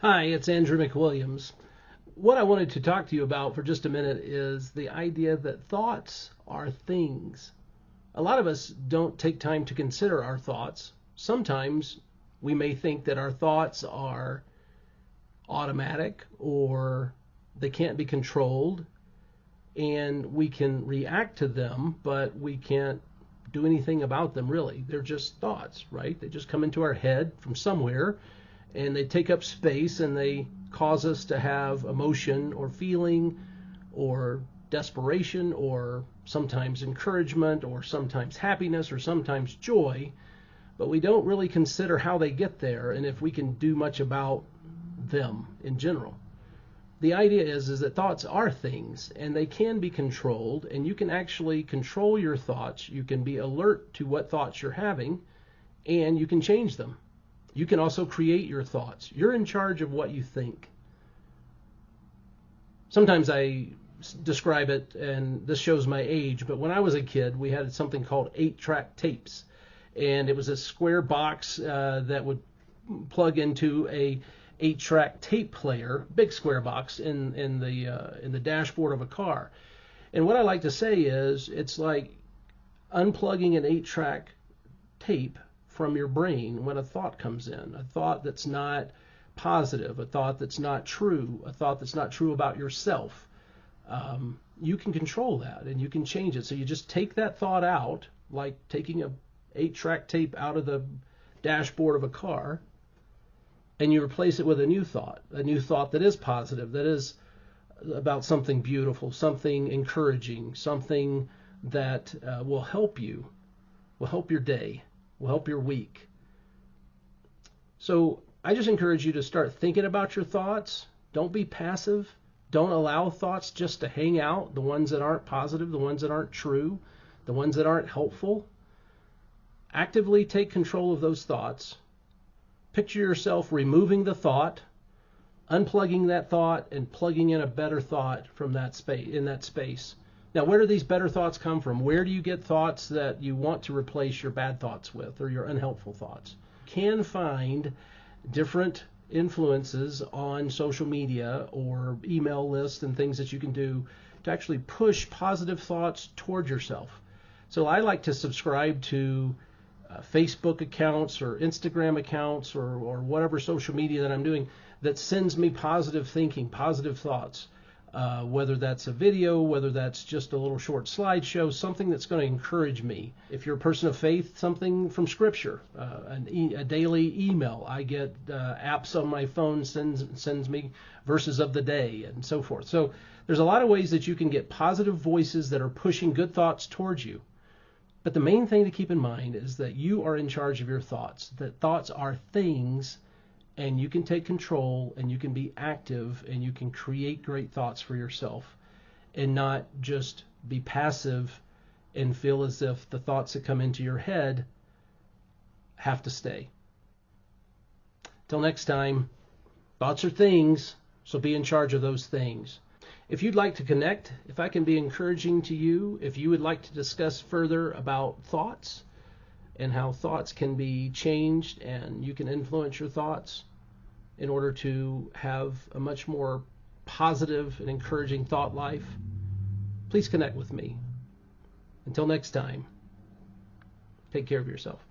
Hi, it's Andrew McWilliams. What I wanted to talk to you about for just a minute is the idea that thoughts are things. A lot of us don't take time to consider our thoughts. Sometimes we may think that our thoughts are automatic or they can't be controlled and we can react to them, but we can't do anything about them really. They're just thoughts, right? They just come into our head from somewhere and they take up space and they cause us to have emotion or feeling or desperation or sometimes encouragement or sometimes happiness or sometimes joy, but we don't really consider how they get there and if we can do much about them in general. The idea is that thoughts are things and they can be controlled, and you can actually control your thoughts. You can be alert to what thoughts you're having and you can change them. You can also create your thoughts. You're in charge of what you think. Sometimes I describe it, and this shows my age, but when I was a kid, we had something called 8-track tapes. And it was a square box that would plug into a 8-track tape player, big square box in the dashboard of a car. And what I like to say is it's like unplugging an 8-track tape from your brain when a thought comes in, a thought that's not positive, a thought that's not true, a thought that's not true about yourself. You can control that and you can change it. So you just take that thought out, like taking a 8-track tape out of the dashboard of a car, and you replace it with a new thought that is positive, that is about something beautiful, something encouraging, something that will help you, will help your day, will help your week. So I just encourage you to start thinking about your thoughts. Don't be passive. Don't allow thoughts just to hang out, the ones that aren't positive, the ones that aren't true, the ones that aren't helpful. Actively take control of those thoughts. Picture yourself removing the thought, unplugging that thought, and plugging in a better thought from that space. Now, where do these better thoughts come from? Where do you get thoughts that you want to replace your bad thoughts with or your unhelpful thoughts? You can find different influences on social media or email lists and things that you can do to actually push positive thoughts toward yourself. So I like to subscribe to Facebook accounts or Instagram accounts or whatever social media that I'm doing that sends me positive thinking, positive thoughts. Whether that's a video, whether that's just a little short slideshow, something that's going to encourage me. If you're a person of faith, something from Scripture, a daily email. I get apps on my phone sends me verses of the day and so forth. So there's a lot of ways that you can get positive voices that are pushing good thoughts towards you. But the main thing to keep in mind is that you are in charge of your thoughts, that thoughts are things, and you can take control and you can be active and you can create great thoughts for yourself and not just be passive and feel as if the thoughts that come into your head have to stay. Till next time, thoughts are things, so be in charge of those things. If you'd like to connect, if I can be encouraging to you, if you would like to discuss further about thoughts and how thoughts can be changed and you can influence your thoughts in order to have a much more positive and encouraging thought life, please connect with me. Until next time, take care of yourself.